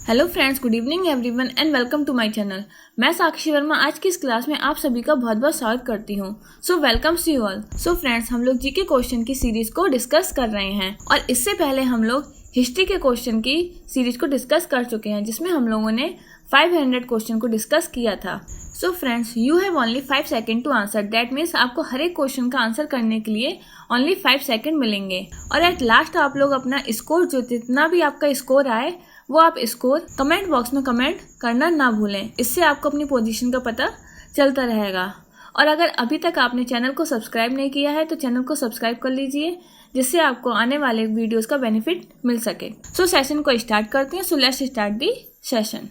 Hello friends, good evening everyone and welcome to my channel. मैं साक्षी वर्मा आज की इस क्लास में आप सभी का बहुत बहुत स्वागत करती हूँ। So welcomes you all. So friends, हम लोग जीके क्वेश्चन की सीरीज को डिस्कस कर रहे हैं और इससे पहले हम लोग हिस्ट्री के क्वेश्चन की सीरीज को डिस्कस कर चुके हैं, जिसमें हम लोगों ने 500 क्वेश्चन को डिस्कस किया था। So friends, you have only 5 second to answer. That means आपको हर एक क्वेश्चन का आंसर करने के लिए ओनली 5 सेकेंड मिलेंगे और एट लास्ट आप लोग अपना स्कोर, जो जितना भी आपका स्कोर आए वो आप स्कोर कमेंट बॉक्स में कमेंट करना ना भूलें। इससे आपको अपनी पोजीशन का पता चलता रहेगा। और अगर अभी तक आपने चैनल को सब्सक्राइब नहीं किया है तो चैनल को सब्सक्राइब कर लीजिए, जिससे आपको आने वाले वीडियोस का बेनिफिट मिल सके। सो सेशन को स्टार्ट करते हैं। So let's start the session.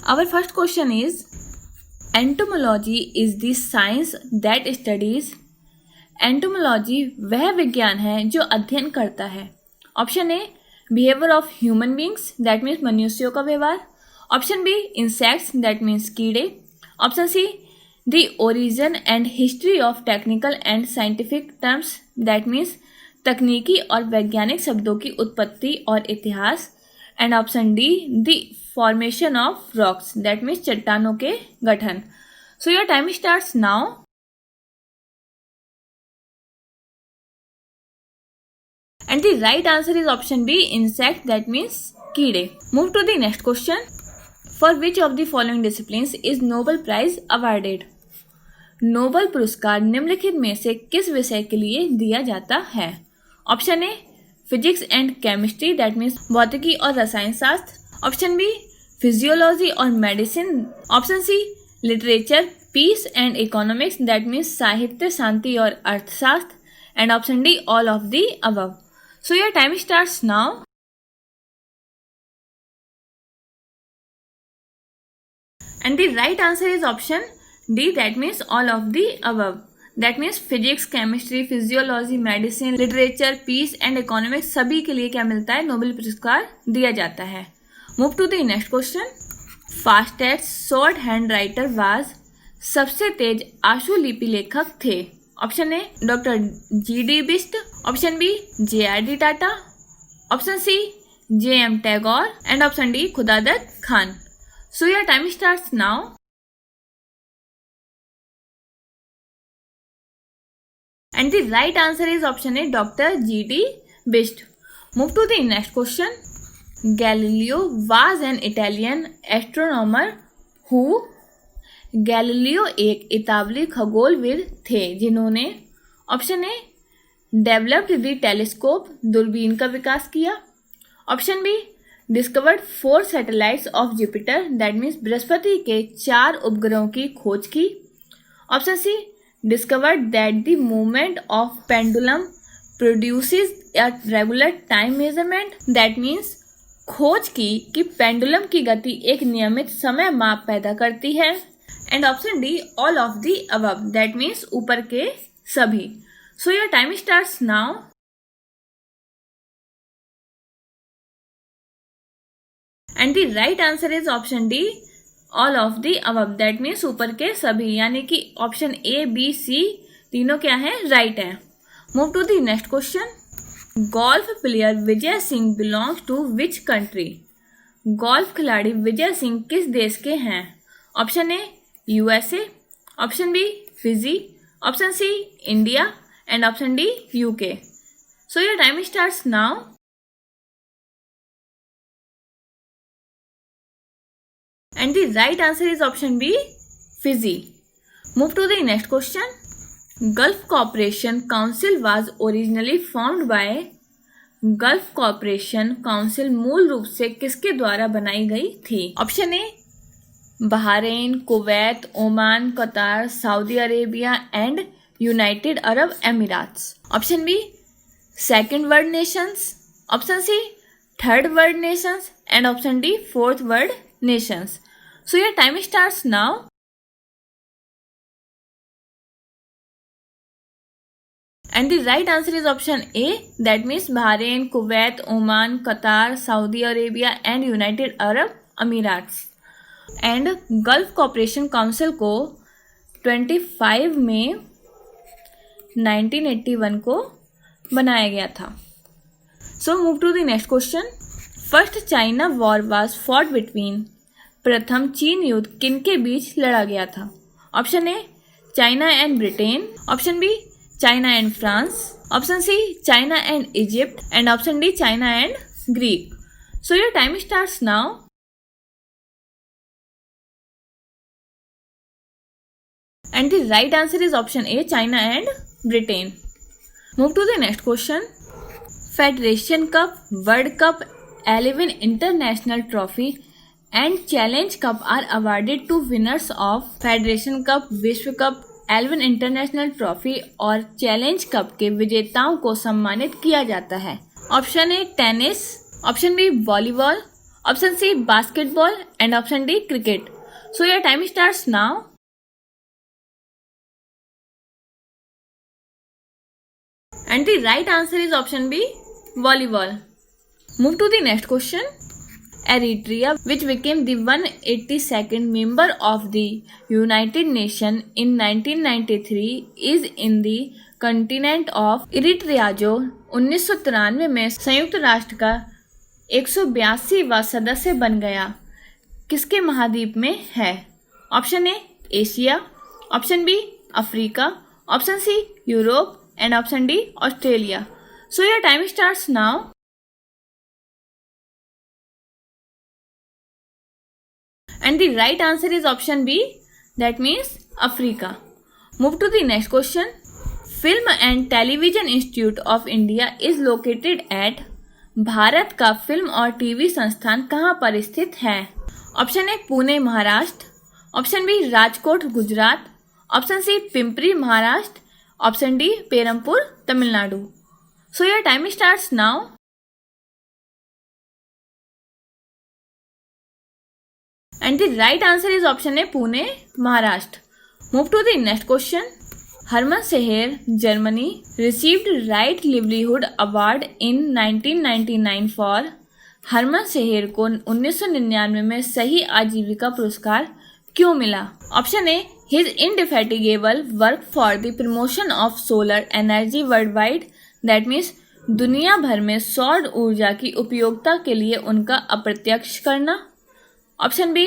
Our first question is, entomology is the science that studies. एंटोमोलॉजी वह विज्ञान है जो अध्ययन करता है। Option A, behaviour of human beings, that means मनुष्यों का व्यवहार। Option B, insects, that means कीड़े। Option C, the origin and history of technical and scientific terms, that means तकनीकी और वैज्ञानिक शब्दों की उत्पत्ति और इतिहास। And option D, the formation of rocks, that means चट्टानों के गठन। So your time starts now. And the right answer is option B, insect, that means कीड़े। Move to the next question. For which of the following disciplines is Nobel prize awarded. Nobel पुरस्कार निम्नलिखित में से किस विषय के लिए दिया जाता है। Option A, physics and chemistry, that means भौतिकी और रसायन शास्त्र। ऑप्शन बी, फिजियोलॉजी और medicine. Option C, literature, peace and economics, that means साहित्य, शांति और अर्थशास्त्र। And option D, all of the above. So your time starts now. And the right answer is option D, that means all of the above. That means physics, chemistry, physiology, medicine, literature, peace and economics सभी के लिए क्या मिलता है, Nobel पुरस्कार दिया जाता है। Move to the next question. Fastest short hand writer was, सबसे तेज आशुलिपि लेखक थे। Option A, doctor G D. Bist. Option B, J R D. Tata. Option C, J M. Tagore. And option D, Khudadatt Khan. So your time starts now. And the right answer is option A, Dr. G.D. Bist. Move to the next question. Galileo was an Italian astronomer who. Galileo एक इतालवी खगोलविद थे जिन्होंने option A, developed the telescope, दूरबीन का विकास किया। Option B, discovered 4 satellites of Jupiter, that means बृहस्पति के 4 उपग्रहों की खोज की। Option C, discovered that the movement of pendulum produces a regular time measurement, that means खोज की कि पेंडुलम की गति एक नियमित समय माप पैदा करती है। And option D, all of the above, that means ऊपर के सभी। So your time starts now. And the right answer is option D, all of the above, that means ऊपर के सभी, यानी कि ऑप्शन ए, बी, सी तीनों क्या है, राइट है। Move to the next question. Golf player Vijay Singh belongs to which country. Golf खिलाड़ी विजय सिंह किस देश के हैं। Option A, USA. Option B, Fiji. Option C, India. And option D, UK. So your time starts now. And the right answer is option B, Fiji. Move to the next question. Gulf Cooperation Council was originally formed by. Gulf Cooperation Council मूल रूप से किसके द्वारा बनाई गई थी। Option A, Bahrain, Kuwait, Oman, Qatar, Saudi Arabia and United Arab Emirates. Option B, second world nations. Option C, third world nations. And option D, fourth world nations. So your time starts now. And the right answer is option A, that means Bahrain, Kuwait, Oman, Qatar, Saudi Arabia and United Arab Emirates. And Gulf cooperation council को 25 मई 1981 को बनाया गया था। So move to the next question. First China war was fought between, प्रथम चीन युद्ध किन के बीच लड़ा गया था? Option A China and Britain, option B China and France, option C China and Egypt, and option D China and Greek. So your time starts now. And the right answer is option A, China and Britain. Move to the next question. Federation Cup, World Cup, 11 International Trophy and Challenge Cup are awarded to winners of Federation Cup, विश्व cup, 11 International Trophy और Challenge Cup के विजेताओं को सम्मानित किया जाता है। Option A tennis, option B volleyball, option C basketball and option D cricket. So your time starts now. And the right answer is option B, volleyball. Move to the next question. Eritrea, which became the 182nd member of the United Nations in 1993, is in the continent of Eritrea, जो 1993 में संयुक्त राष्ट्र का 182वां सदस्य बन गया, किसके महाद्वीप में है? Option A Asia, option B Africa, option C Europe and option D Australia. So your time starts now. And the right answer is option B, that means Africa. Move to the next question. Film and Television Institute of India is located at, भारत का फिल्म और TV संस्थान कहाँ पर स्थित है? Option A Pune Maharashtra, option B Rajkot Gujarat, option C Pimpri Maharashtra, option D Perampur Tamil Nadu. So your time starts now. And the right answer is option A Pune Maharashtra. Move to the next question. Hermann Scheer Germany received right livelihood award in 1999 for, Hermann Scheer को 1999 में सही आजीविका पुरस्कार क्यों मिला? Option A his indefatigable work for the promotion of solar energy worldwide, that means दुनिया भर में सौर ऊर्जा की उपयोगिता के लिए उनका अप्रत्यक्ष करना, option B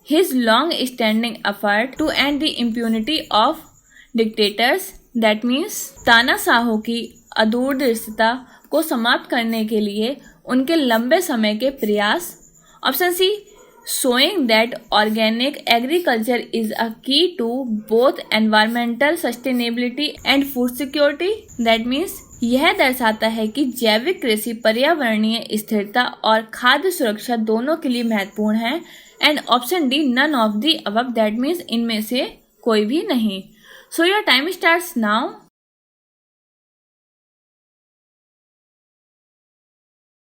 his long standing effort to end the impunity of dictators, that means तानाशाहों की अदूरदर्शिता को समाप्त करने के लिए उनके लंबे समय के प्रयास, option C showing that organic agriculture is a key to both environmental sustainability and food security, that means यह दर्शाता है कि जैविक कृषि पर्यावरणीय स्थिरता और खाद्य सुरक्षा दोनों के लिए महत्वपूर्ण है, and option D none of the above, that means इनमें से कोई भी नहीं। So your time starts now.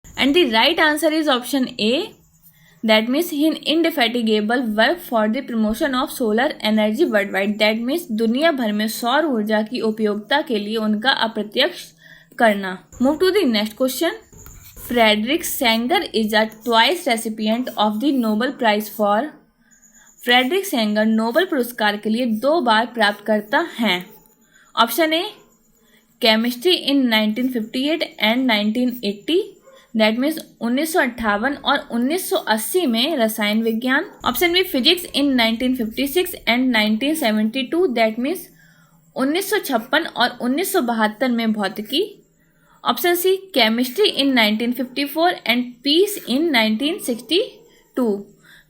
And the right answer is option A, that means his indefatigable work for the promotion of solar energy worldwide, that means दुनिया भर में सौर ऊर्जा की उपयोगिता के लिए उनका अप्रत्यक्ष करना। Move to the next question. Frederick Sanger is a twice recipient of the Nobel prize for, Frederick Sanger Nobel पुरस्कार के लिए 2 बार प्राप्तकर्ता हैं। Option A chemistry in 1958 and 1980, that means 1958 और 1980 में रसायन विज्ञान, option B physics in 1956 and 1972, that means 1956 और 1972 में भौतिकी, option C chemistry in 1954 and peace in 1962,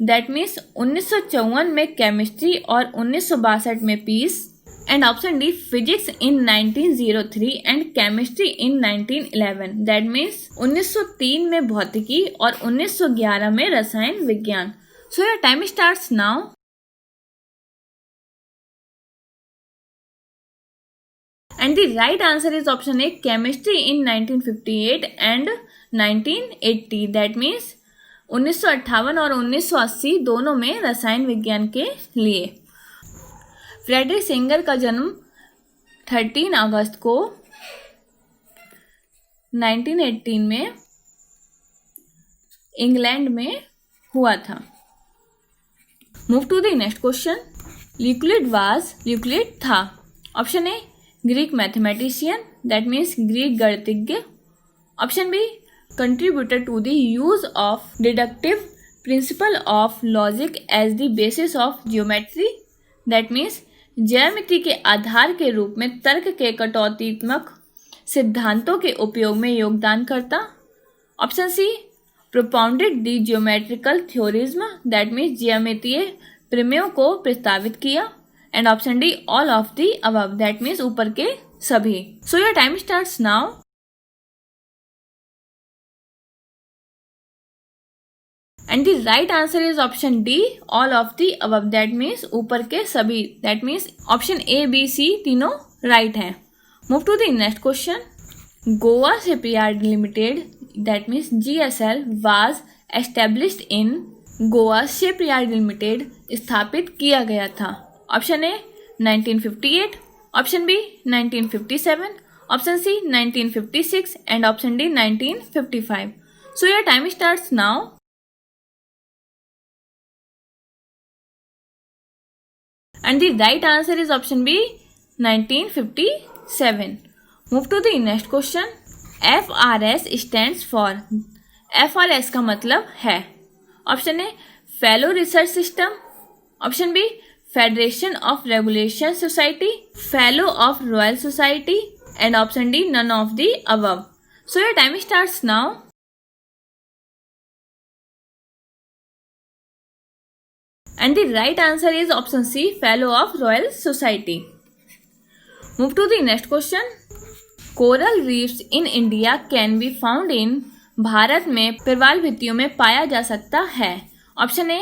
that means 1954 में केमिस्ट्री और 1962 में peace, and option D physics in 1903 and chemistry in 1911, that means 1903 में भौतिकी और 1911 में रसायन विज्ञान। So your time starts now. And the right answer is option A chemistry in 1958 and 1980, that means 1958 और 1980 दोनों में रसायन विज्ञान के लिए। फ्रेडरिक सेंगर का जन्म 13 अगस्त को 1918 में इंग्लैंड में हुआ था। Move to the next question. Euclid था। Option A Greek mathematician, that means Greek गणितज्ञ। Option B contributed to the use of deductive principle of logic as the basis of geometry, that means ज्यामिति के आधार के रूप में तर्क के कटौतीत्मक सिद्धांतों के उपयोग में योगदान करता। Option C propounded the geometrical theorems, that means ज्यामितीय प्रमेयों को प्रस्तावित किया। And option D all of the above, that means ऊपर के सभी। So your time starts now. And the right answer is option D all of the above, that means ऊपर के सभी, that means option A B C तीनों right हैं। Move to the next question. Goa shipyard limited, that means GSL was established in, Goa shipyard limited स्थापित किया गया था। Option A 1958, option B 1957, option C 1956 and option D 1955। So your time starts now. And the right answer is option B 1957. Move to the next question. FRS stands for, FRS का मतलब है। Option A fellow research system, option B federation of regulation society, fellow of Royal Society and option D none of the above. So your time starts now. And the right answer is option C, Fellow of Royal Society. Move to the next question. Coral reefs in India can be found in, Bharat में प्रवाल भित्तियों में पाया जा सकता है। Option A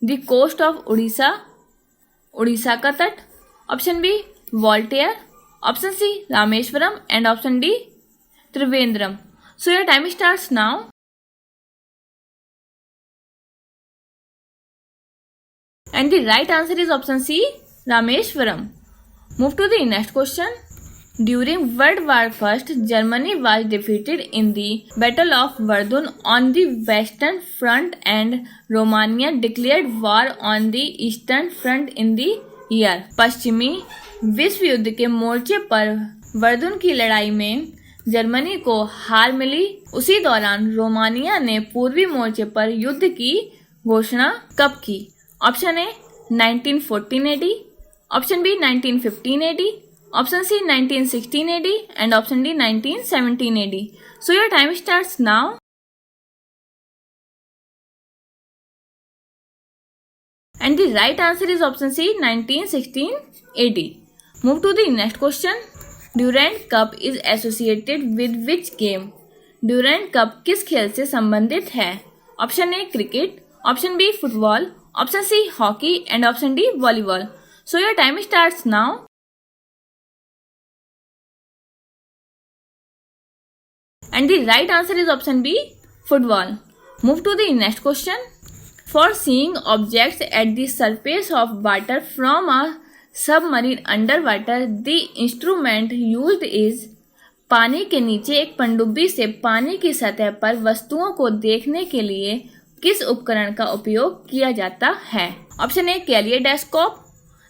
the coast of Orissa, Orissa का तट, option B Waltair, option C Rameswaram and option D Trivandrum. So your time starts now. And the right answer is option C, Rameshwaram. Move to the next question. During World War I, Germany was defeated in the Battle of Verdun on the Western Front and Romania declared war on the Eastern Front in the year. पश्चिमी विश्व युद्ध के मोर्चे पर वर्दुन की लड़ाई में Germany को हार मिली। उसी दौरान रोमानिया ने पूर्वी मोर्चे पर युद्ध की घोषणा कब की? Option A 1914 AD, option B 1915 AD, option C 1916 AD and option D 1917 AD। So your time starts now. And the right answer is option C 1916 AD। Move to the next question. Durand cup is associated with which game? Durand cup किस खेल से संबंधित है? Option A cricket, option B football, option C hockey and option D volleyball. So your time starts now. And the right answer is option B football. Move to the next question. For seeing objects at the surface of water from a submarine under water the instrument used is, पानी के नीचे एक पनडुब्बी से पानी की सतह पर वस्तुओं को देखने के लिए किस उपकरण का उपयोग किया जाता है? Option A kaleidoscope,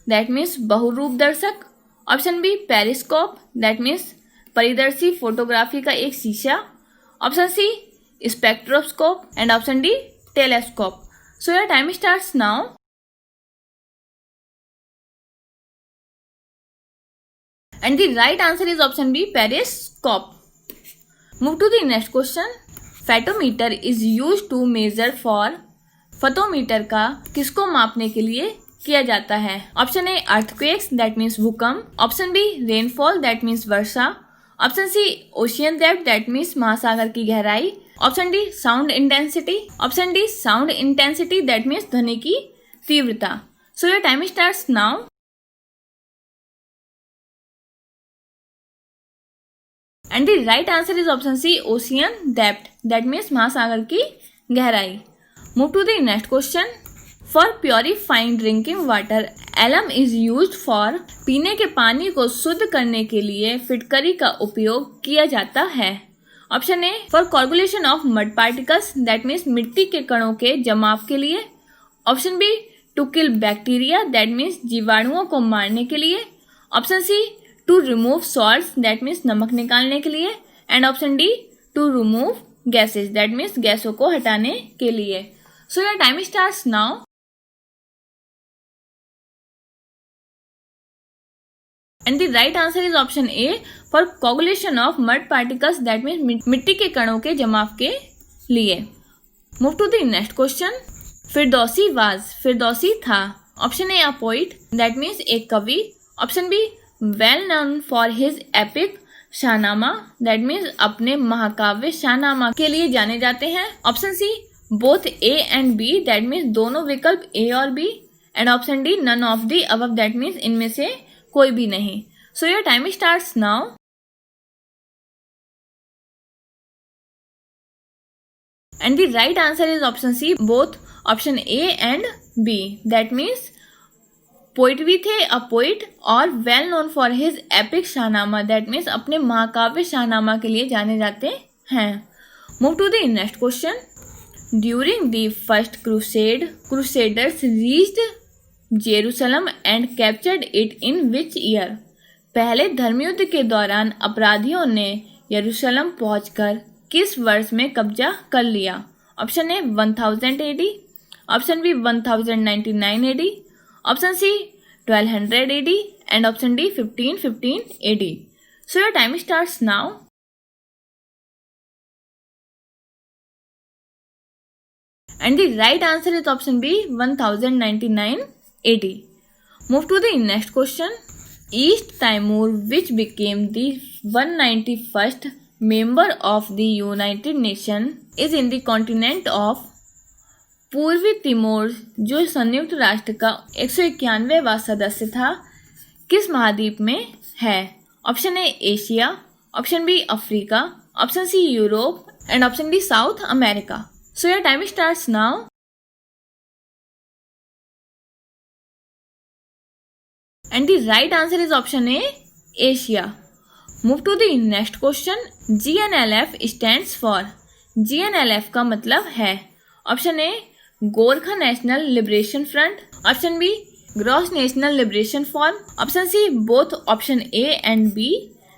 that means बहुरूप दर्शक, option B periscope, that means परिदर्शी फोटोग्राफी का एक शीशा, option C spectroscope and option D telescope. So your time starts now. And the right answer is option B periscope. Move to the next question. Fathometer is use to measure for, fathometer का किसको मापने के लिए किया जाता है? Option A earthquakes, that means भूकंप, option B rainfall, that means वर्षा, option C ocean depth, that means महासागर की गहराई, option D sound intensity, option D sound intensity, that means ध्वनि की तीव्रता। So your time starts now. And the right answer is option C ocean depth, that means महासागर की गहराई। Move to the next question. For purifying drinking water alum is used for, पीने के पानी को शुद्ध करने के लिए फिटकरी का उपयोग किया जाता है। Option A for coagulation of mud particles, that means मिट्टी के कणों के जमाव के लिए, option B to kill bacteria that means जीवाणुओं को मारने के लिए। Option C to remove salts that means नमक निकालने के लिए। And option D to remove gases that means गैसों को हटाने के लिए। So your time starts now. And the right answer is option A for coagulation of mud particles that means मिट्टी के कणों के जमाव के लिए। Move to the next question. Firdausi was, Firdausi था। Option A a poet that means एक कवि। Option B well known for his epic Shahnameh that means अपने महाकाव्य शाहनामा के लिए जाने जाते हैं। Option C both A and B that means दोनों विकल्प ए और B. And option D none of the above that means इनमें से कोई भी नहीं। So your time starts now. And the right answer is option C both option A and B that means poet भी थे a poet और well known for his epic Shahnameh that means अपने महाकाव्य शाहनामा के लिए जाने जाते हैं। Move to the next question. During the first crusade crusaders reached Jerusalem and captured it in which year. पहले धर्मयुद्ध के दौरान अपराधियों ने यरूशलेम पहुंचकर किस वर्ष में कब्जा कर लिया। Option A 1000 AD, option B 1099 AD, option C 1200 AD and option D 1515 AD। So your time starts now. And the right answer is option B 1099 AD। Move to the next question. East Timor which became the 191st member of the United Nations is in the continent of। पूर्वी Timor जो संयुक्त राष्ट्र का 191वां सदस्य था किस महाद्वीप में है। Option A Asia, option B Africa, option C Europe and option D South America. So your time starts now. And the right answer is option A Asia. Move to the next question. GNLF stands for. GNLF का मतलब है। Option A Gorkha national liberation front, option B gross national liberation form, option C both option A and B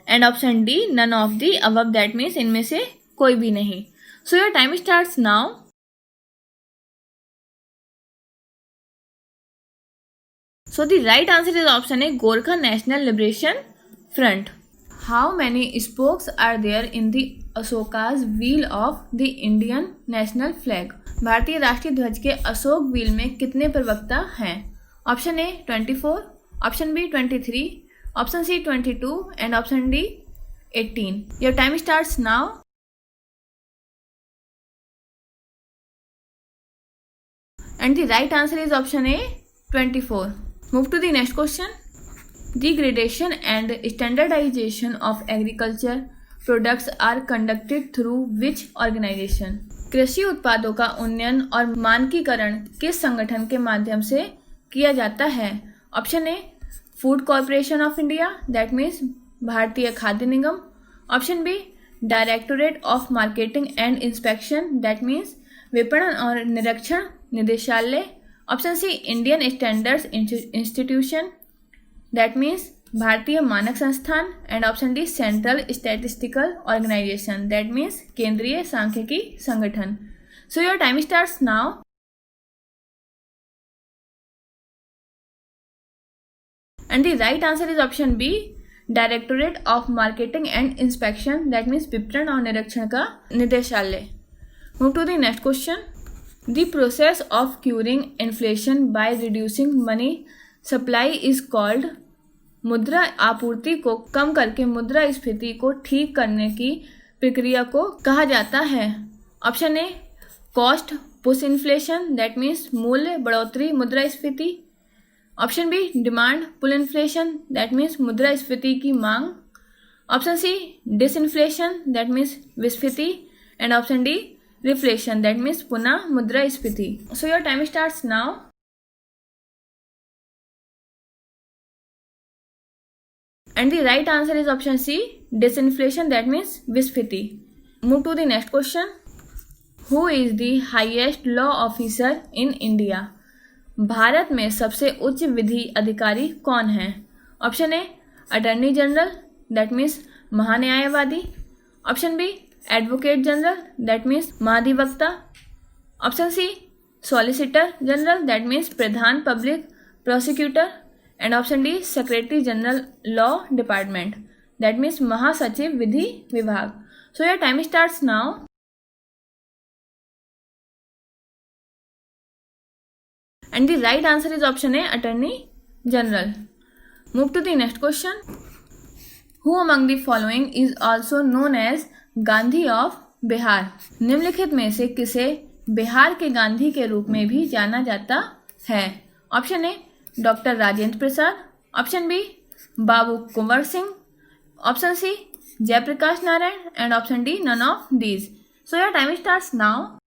and option D none of the above that means इनमें से कोई भी नहीं। So your time starts now. So the right answer is option A Gorkha national liberation front. How many spokes are there in the Ashoka's wheel of the Indian national flag. भारतीय राष्ट्रीय ध्वज के Ashok wheel में कितने प्रवक्ता हैं। Option A 24, option B 23, option C 22 and option D 18। Your time starts now. And the right answer is option A 24। Move to the next question. The gradation and standardization of agriculture products are conducted through which organization? कृषि उत्पादों का उन्नयन और मानकीकरण किस संगठन के माध्यम से किया जाता है। Option A food corporation of India that means भारतीय खाद्य निगम, option B directorate of marketing and inspection that means विपणन और निरीक्षण निदेशालय, option C Indian standards institution that means भारतीय मानक संस्थान and option D central statistical organisation that means केंद्रीय सांख्यिकी संगठन। So your time starts now. And the right answer is option B directorate of marketing and inspection that means विपणन और निरीक्षण का निदेशालय। Move to the next question. The process of curing inflation by reducing money supply is called. मुद्रा आपूर्ति को कम करके मुद्रास्फीति को ठीक करने की प्रक्रिया को कहा जाता है। Option A cost push inflation that means मूल्य बढ़ोतरी मुद्रास्फीति, option B demand pull inflation that means मुद्रास्फीति की मांग, option C disinflation that means विस्फीति and option D reflation that means पुनः मुद्रास्फीति। So your time starts now. And the right answer is option C disinflation that means विस्फीति। Move to the next question. Who is the highest law officer in India? भारत में सबसे उच्च विधि अधिकारी कौन है? Option A attorney general, that means महान्यायवादी। Option B advocate general, that means महाधिवक्ता। Option C solicitor general, that means प्रधान public prosecutor. And option D secretary general law department, that means महासचिव विधि विभाग। So your time starts now. And the right answer is option A, Attorney General. Move to the next question. Who among the following is also known as Gandhi of Bihar? निम्नलिखित में से किसे बिहार के गांधी के रूप में भी जाना जाता है? Option A doctor Rajendra Prasad, option B Babu Kunwar Singh, option C Jayaprakash Narayan and option D none of these. So your time starts now.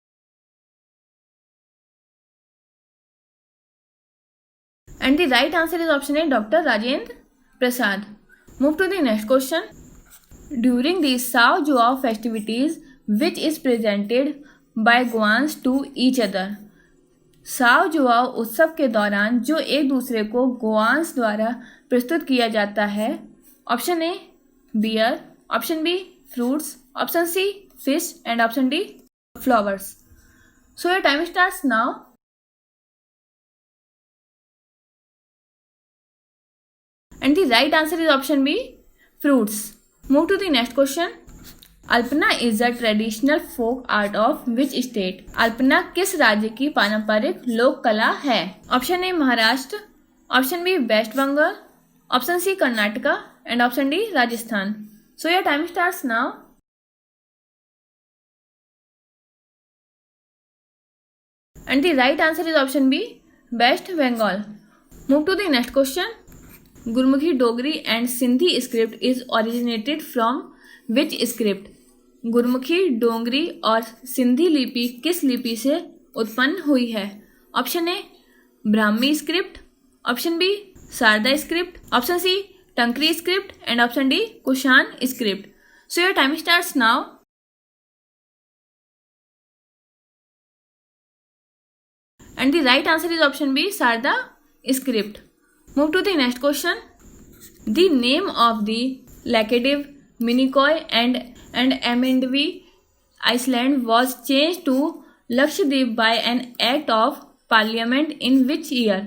And the right answer is option A, Dr. Rajendra Prasad. Move to the next question. During the Sao Joao festivities, which is presented by Goans to each other? Sao Joao उत्सव के दौरान जो एक दूसरे को गोआंस द्वारा प्रस्तुत किया जाता है। Option A beer, option B fruits, option C fish and option D flowers. So your time starts now. And the right answer is option B, fruits. Move to the next question. Alpana is a traditional folk art of which state? Alpana किस राज्य की पारंपरिक लोक कला है? Option A Maharashtra, option B West Bengal, option C Karnataka and option D Rajasthan. So your time starts now. And the right answer is option B, West Bengal. Move to the next question. Gurmukhi Dogri and Sindhi script is originated from which script? Gurmukhi Dogri और सिंधी लिपि किस लिपि से उत्पन्न हुई है? Option A Brahmi script, option B Sharada script, option C Takri script and option D Kushan script. So your time starts now. And the right answer is option B Sharada script. Move to the next question. The name of the Laccadive, Minicoy and Amindvi Iceland was changed to Lakshadweep by an act of parliament in which year?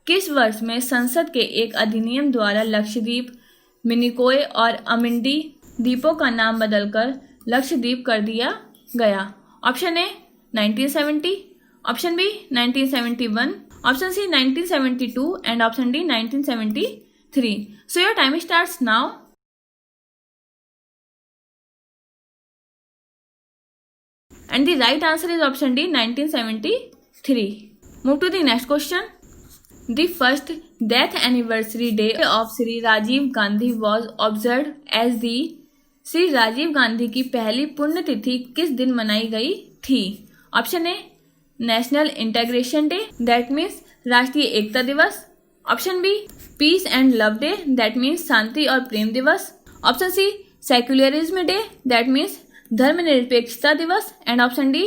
किस वर्ष में संसद के एक अधिनियम द्वारा लक्षद्वीप, मिनिकॉय और अमिंडी द्वीपों का नाम बदलकर लक्षद्वीप कर दिया गया? Option A 1970, option B 1971, option C 1972 and option D 1973। So your time starts now. And the right answer is option D 1973। Move to the next question. The first death anniversary day of Shri Rajiv Gandhi was observe as the. Shri Rajiv Gandhi की पहली पुण्यतिथि किस दिन मनाई गई थी? Option A national integration day, that means राष्ट्रीय एकता दिवस. Option B peace and love day, that means शांति और प्रेम दिवस. Option C secularism day, that means धर्मनिरपेक्षता दिवस. And option D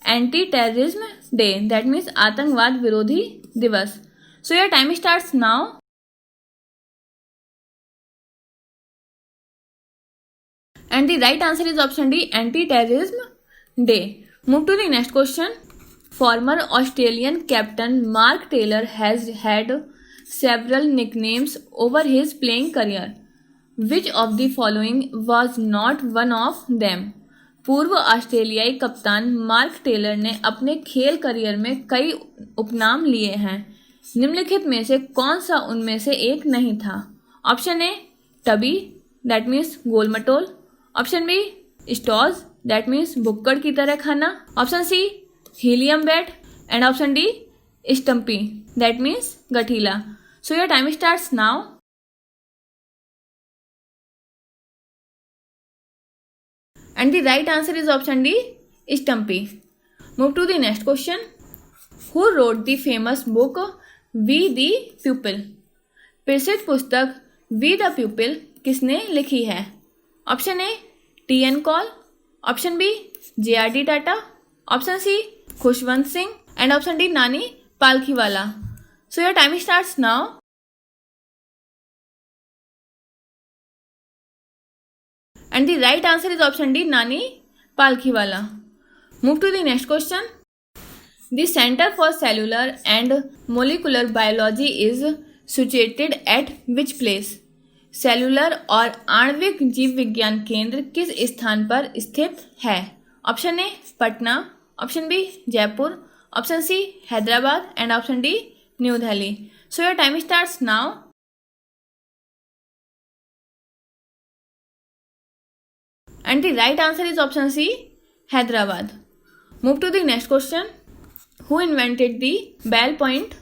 anti terrorism day, that means आतंकवाद विरोधी दिवस. So your time starts now. And the right answer is option D, anti-terrorism day. Move to the next question. Former Australian captain Mark Taylor has had several nicknames over his playing career. Which of the following was not one of them? पूर्व ऑस्ट्रेलियाई कप्तान mark Taylor ने अपने खेल career में कई उपनाम लिए हैं. निम्नलिखित में से कौन सा उनमें से एक नहीं था? Option A tubby, that means गोलमटोल. Option B stodge, that means बुक्कड़ की तरह खाना. Option C helium bat. And option D stumpy, that means गठीला. So your time starts now. And the right answer is option D stumpy. Move to the next question. Who wrote the famous book we the pupil? प्रसिद्ध पुस्तक we the pupil किसने लिखी है? Option A T N Kaul. Option B J R D Tata. Option C Khushwant Singh. And option D Nani Palkhiwala. So your time starts now. And the right answer is option D, Nani Palkhiwala. Move to the next question. The Center for Cellular and Molecular Biology is situated at which place? Cellular और आणविक जीव विज्ञान केंद्र किस स्थान पर स्थित है? Option A Patna, option B Jaipur, option C Hyderabad and option D New Delhi. So your time starts now. And the right answer is option C, Hyderabad. Move to the next question. Who invented the ballpoint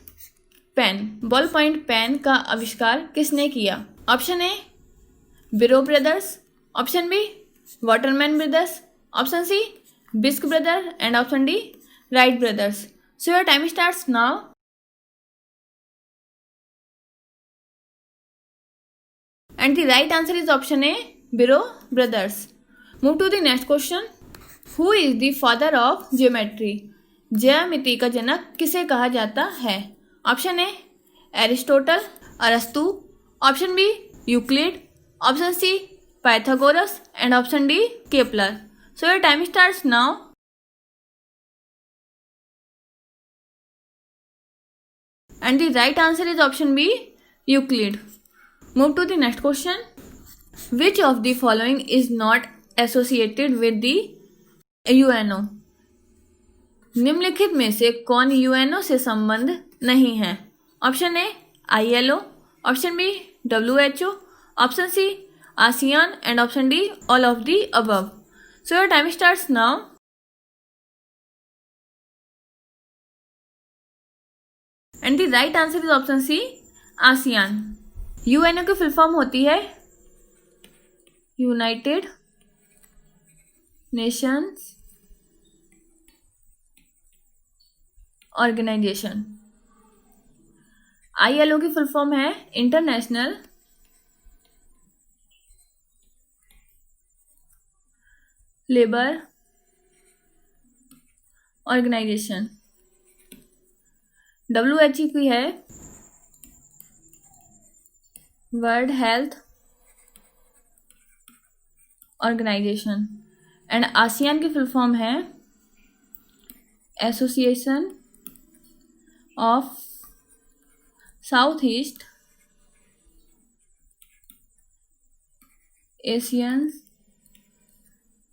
pen? Ballpoint pen का आविष्कार किसने किया? Option A Biro brothers, option B Waterman brothers, option C Bisk brother and option D Wright brothers. So your time starts now. And the right answer is option A, Biro brothers. Move to the next question. Who is the father of geometry? ज्यामिति का जनक किसे कहा जाता है? Option A Aristotle, अरस्तु, option B Euclid, option C Pythagoras and option D Kepler. So your time starts now. And the right answer is option B, Euclid. Move to the next question. Which of the following is not associated with the UNO? निम्नलिखित में से कौन UNO से संबंध नहीं है? Option A ILO, option B WHO, option C ASEAN and option D all of the above. So your time starts now. And the right answer is option C ASEAN. UNO की full form होती है United Nations Organization. ILO की full form है International Labour Organization. WHO की है World Health Organization and ASEAN की full form है Association of South East Asian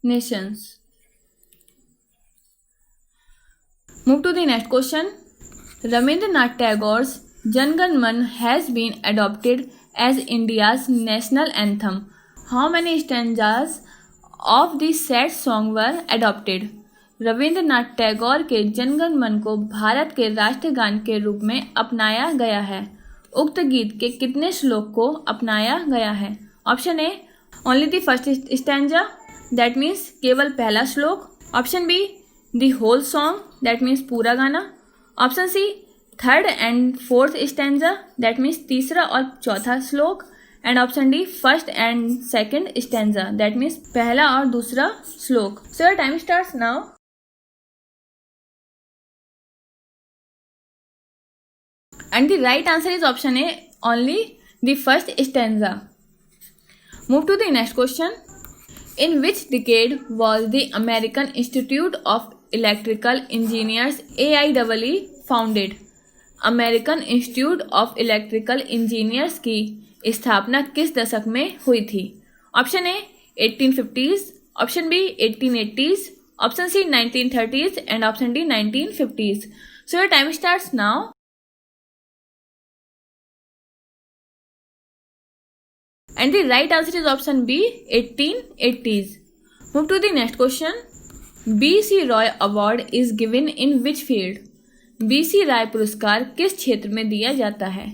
Nations. Move to the next question. Rabindranath Tagore's Jan Gan Man has been adopted as India's national anthem. How many stanzas of the said song were adopted? Rabindranath Tagore के जनगण मन को भारत के राष्ट्रगान के रूप में अपनाया गया है. उक्त गीत के कितने श्लोक को अपनाया गया है? Option A only the first stanza, that means केवल पहला श्लोक. Option B the whole song, that means पूरा गाना. Option C third and fourth stanza, that means तीसरा और चौथा श्लोक. And option D first and second stanza, that means पहला और दूसरा श्लोक. So your time starts now. And the right answer is option A only the first stanza. Move to the next question. In which decade was the American Institute of Electrical Engineers AIEE founded? American Institute of Electrical Engineers की स्थापना किस दशक में हुई थी? Option A 1850s, option B 1880s, option C 1930s and option D 1950s. So your time starts now. And the right answer is option B 1880s. Move to the next question. BC Roy award is given in which field? BC Roy पुरस्कार किस क्षेत्र में दिया जाता है?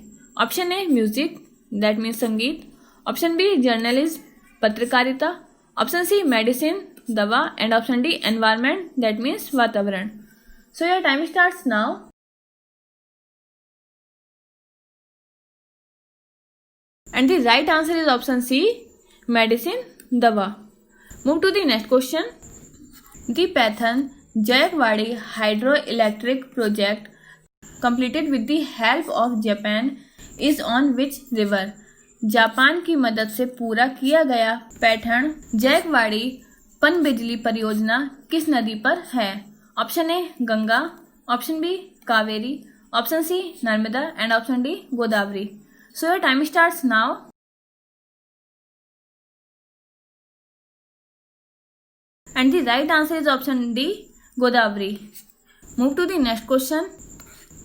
Option A music, that means संगीत, option B journalism पत्रकारिता, option C medicine दवा and option D environment, that means वातावरण. So your time starts now. And the right answer is option C medicine दवा. Move to the next question. The Pathan Jayawadi hydroelectric project completed with the help of Japan is on which river? Japan की मदद से पूरा किया गया पैठण जैकवाड़ी पनबिजली परियोजना किस नदी पर है? Option A Ganga, option B Kaveri, option C Narmada and option D Godavari. So your time starts now. And the right answer is option D, Godavari. Move to the next question.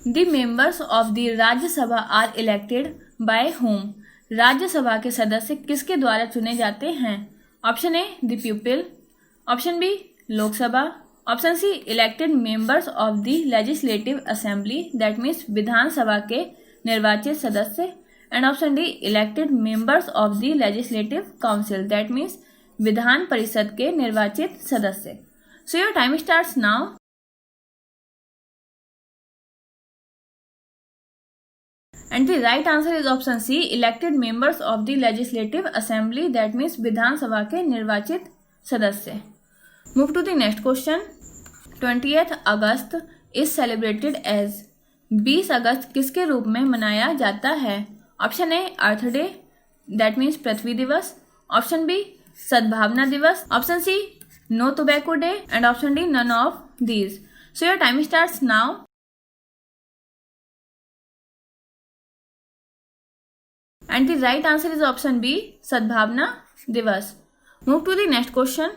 The members of the Rajya Sabha are elected by whom? राज्य सभा के सदस्य किसके द्वारा चुने जाते हैं? Option A the people, option B Lok Sabha, option C elected members of the legislative assembly that means Vidhan Sabha के निर्वाचित सदस्य, and option D elected members of the legislative council that means Vidhan Parishad के निर्वाचित सदस्य. So your time starts now. And the right answer is option C, elected members of the legislative assembly that means Vidhan Sabha के निर्वाचित सदस्य. Move to the next question. 20th August is celebrated as 20 अगस्त किसके रूप में मनाया जाता है? Option A earth day that means पृथ्वी दिवस, option B Sadbhavna Diwas, option C no tobacco day and option D none of these. So your time starts now. And the right answer is option B, Sadbhavna Divas. Move to the next question.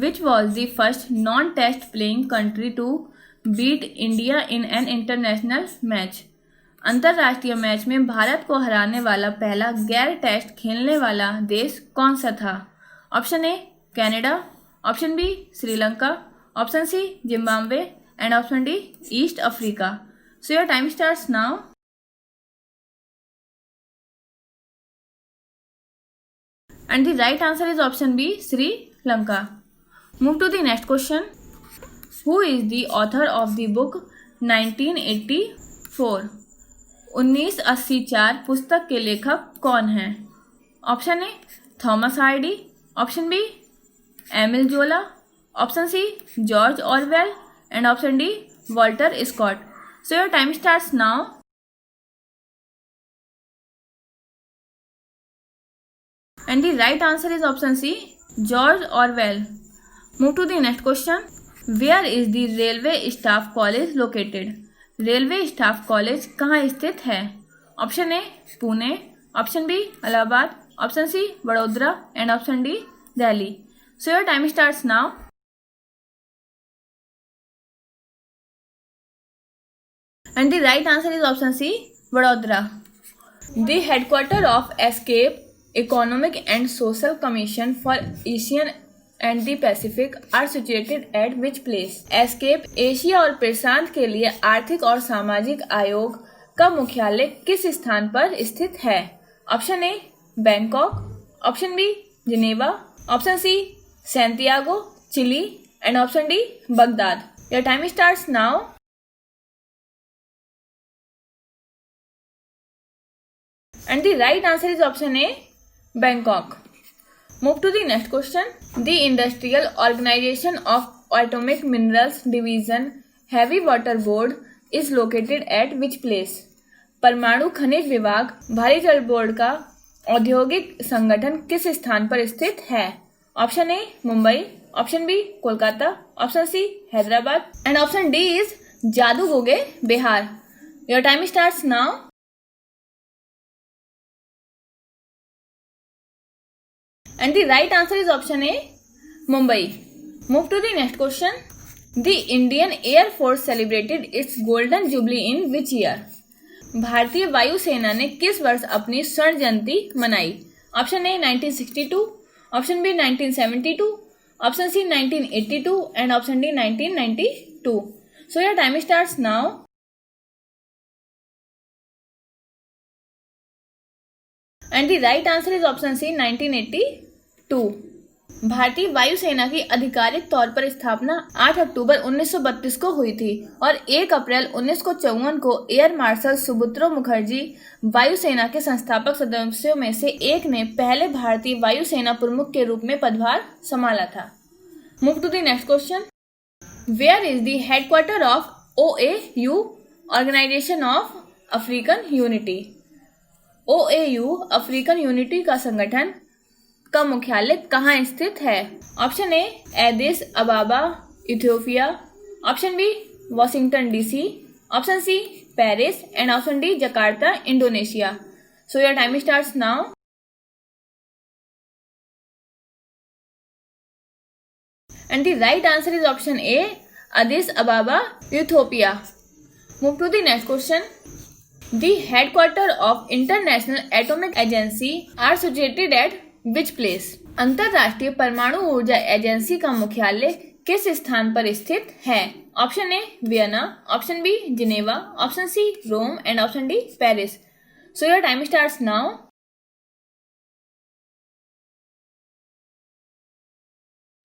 Which was the first non-test playing country to beat India in an international match? अंतरराष्ट्रीय match में भारत को हराने वाला पहला गैर test खेलने वाला देश कौन सा था? Option A Canada, option B Sri Lanka, option C Zimbabwe and option D East Africa. So your time starts now. And the right answer is option B, Sri Lanka. Move to the next question. Who is the author of the book 1984? 1984 पुस्तक के लेखक कौन हैं? Option A Thomas Hardy, option B Emile Zola, option C George Orwell and option D Walter Scott. So your time starts now. And the right answer is option C, George Orwell. Move to the next question. Where is the Railway Staff College located? Railway Staff College कहाँ स्थित है? Option A Pune, option B Allahabad, option C Vadodara and option D Delhi. So your time starts now. And the right answer is option C, Vadodara. The headquarters of ESCAPE Economic and Social Commission for Asian and the Pacific are situated at which place? ESCAPE Asia और प्रशांत के लिए आर्थिक और सामाजिक आयोग का मुख्यालय किस स्थान पर स्थित है? Option A Bangkok, option B Geneva, option C Santiago Chile and option D Baghdad. Your time starts now. And the right answer is option A, Bangkok. Move to the next question. The Industrial Organization of Atomic Minerals Division Heavy Water Board is located at which place? परमाणु खनिज विभाग भारी जल board का औद्योगिक संगठन किस स्थान पर स्थित है? Option A Mumbai, option B Kolkata, option C Hyderabad and option D is Jadugoda Bihar. Your time starts now. And the right answer is option A, Mumbai. Move to the next question. The Indian Air Force celebrated its Golden Jubilee in which year? भारतीय वायुसेना ने किस वर्ष अपनी स्वर्ण जयंती मनाई? Option A 1962, option B 1972, option C 1982 and option D 1992. So your time starts now. And the right answer is option C 1982. भारतीय वायुसेना की आधिकारिक तौर पर स्थापना 8 अक्टूबर 1932 को हुई थी और 1 अप्रैल 1954 को एयर मार्शल सुब्रतो मुखर्जी वायुसेना के संस्थापक सदस्यों में से एक ने पहले भारतीय वायुसेना प्रमुख के रूप में पदभार संभाला था. Move to the next question. Where is the headquarter of OAU organisation of African unity. OAU African unity का संगठन का मुख्यालय कहाँ स्थित है? Option A Addis Ababa Ethiopia, option B Washington DC, option C Paris and option D Jakarta Indonesia. So your time starts now. And the right answer is option A, Addis Ababa, Ethiopia. Move to the next question. The headquarters of International Atomic Agency are situated at which place? अंतरराष्ट्रीय परमाणु ऊर्जा agency का मुख्यालय किस स्थान पर स्थित है? Option A Vienna, option B Geneva, option C Rome and option D Paris. So your time starts now.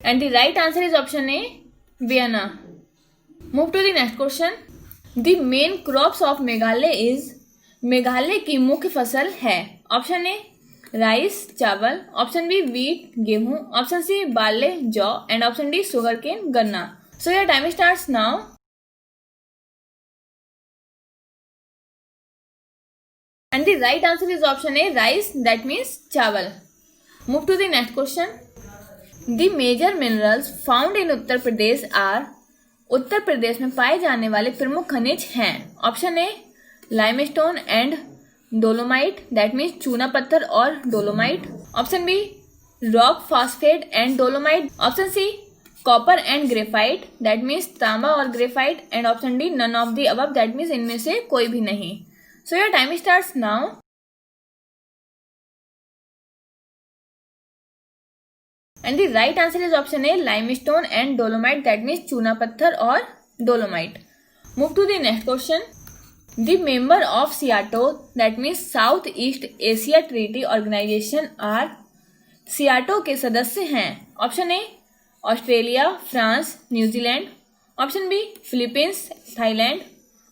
And the right answer is option A, Vienna. Move to the next question. The main crops of Meghalaya is, Meghalaya की मुख्य फसल है? Option A rice चावल, option B wheat गेहूं, option C barley जौ and option D sugarcane गन्ना। So your time starts now. And the right answer is option A, rice, that means चावल। Move to the next question. The major minerals found in Uttar Pradesh are, Uttar Pradesh में पाए जाने वाले प्रमुख खनिज हैं? Option A limestone and dolomite, that means चूना पत्थर और dolomite, option B rock phosphate and dolomite, option C copper and graphite, that means तांबा और graphite and option D none of the above, that means इनमें से कोई भी नहीं। So your time starts now. And the right answer is option A, limestone and dolomite, that means चूना पत्थर और dolomite. Move to the next question. The member of SEATO, that means South East Asia Treaty Organization are, सियाटो के सदस्य हैं? Option A Australia, France, New Zealand, option B Philippines, Thailand,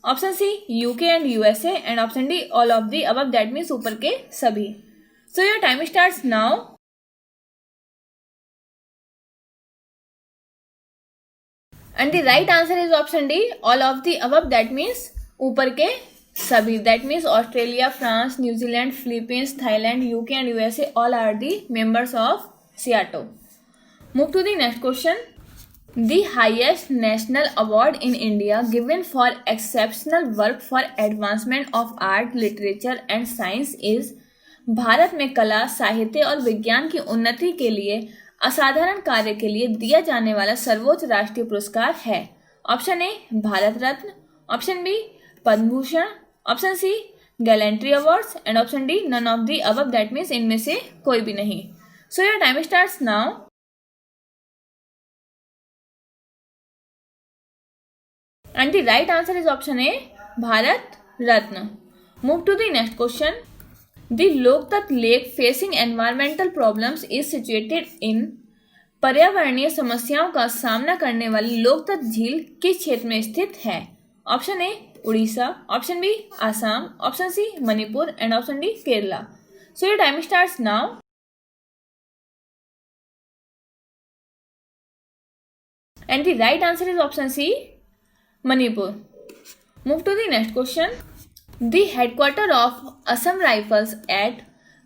option C UK and USA and option D all of the above, that means ऊपर के सभी। So your time starts now. And the right answer is option D, all of the above, that means ऊपर के सभी, that means Australia, France, New Zealand, Philippines, Thailand, UK and USA all are the members of SEATO. Move to the next question. The highest national award in India given for exceptional work for advancement of art, literature and science is, Bharat में कला, साहित्य और विज्ञान की उन्नति के लिए असाधारण कार्य के लिए दिया जाने वाला सर्वोच्च राष्ट्रीय पुरस्कार है? Option A Bharat Ratna, option B Padma Bhushan, option C gallantry awards and option D none of the above, that means इनमें से कोई भी नहीं। So your time starts now. And the right answer is option A Bharat Ratna. Move to the next question. The Loktak lake facing environmental problems is situated in. पर्यावरणीय समस्याओं का सामना करने वाली लोकतत्व झील किस क्षेत्र में स्थित है? Option A Orissa, option B Assam, option C Manipur and option D Kerala. So your time starts now. And the right answer is option C, Manipur. Move to the next question. The headquarter of Assam Rifles at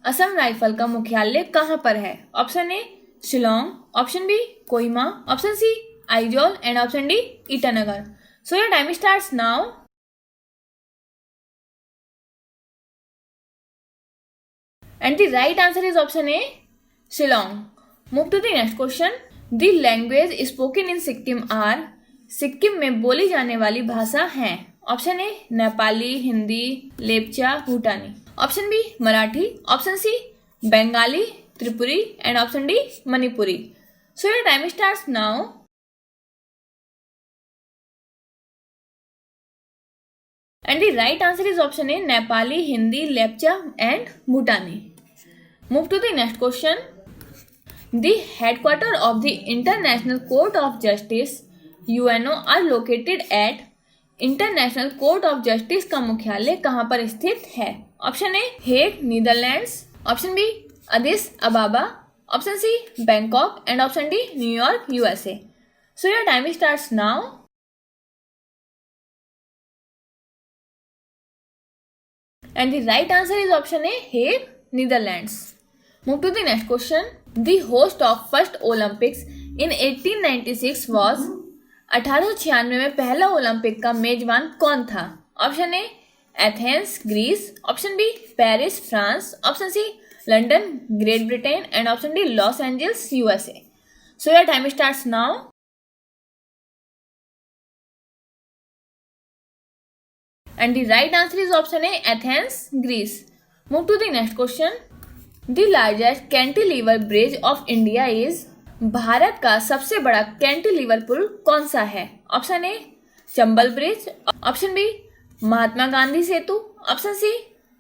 Assam rifle का मुख्यालय कहाँ पर है? Option A Shillong, option B Kohima, option C Aizawl and option D Itanagar. So your time starts now. And the right answer is option A, Shillong. Move to the next question. The language spoken in Sikkim are. Sikkim में बोली जाने वाली भाषा हैं. Option A Nepali, Hindi, Lepcha, Bhutani, option B Marathi, option C Bengali, Tripuri and option D Manipuri. So your time starts now. And the right answer is option A, Nepali, Hindi, Lepcha and Bhutani. Move to the next question. The headquarters of the International Court of Justice UNO are located at. International Court of Justice का मुख्यालय कहाँ पर स्थित है? Option A Hague Netherlands, option B Addis Ababa, option C Bangkok and option D New York USA. So your time starts now. And the right answer is option A, Hague, Netherlands. Move to the next question. The host of first Olympics in 1896 was 1896 में पहला Olympic का मेजबान कौन था? Option A Athens Greece, option B Paris France, option C London Great Britain and option D Los Angeles USA. So your time starts now. And the right answer is option A, Athens, Greece. Move to the next question. The largest cantilever bridge of India is. भारत का सबसे बड़ा cantilever पुल कौन सा है? Option A Chambal Bridge, option B Mahatma Gandhi Setu, option C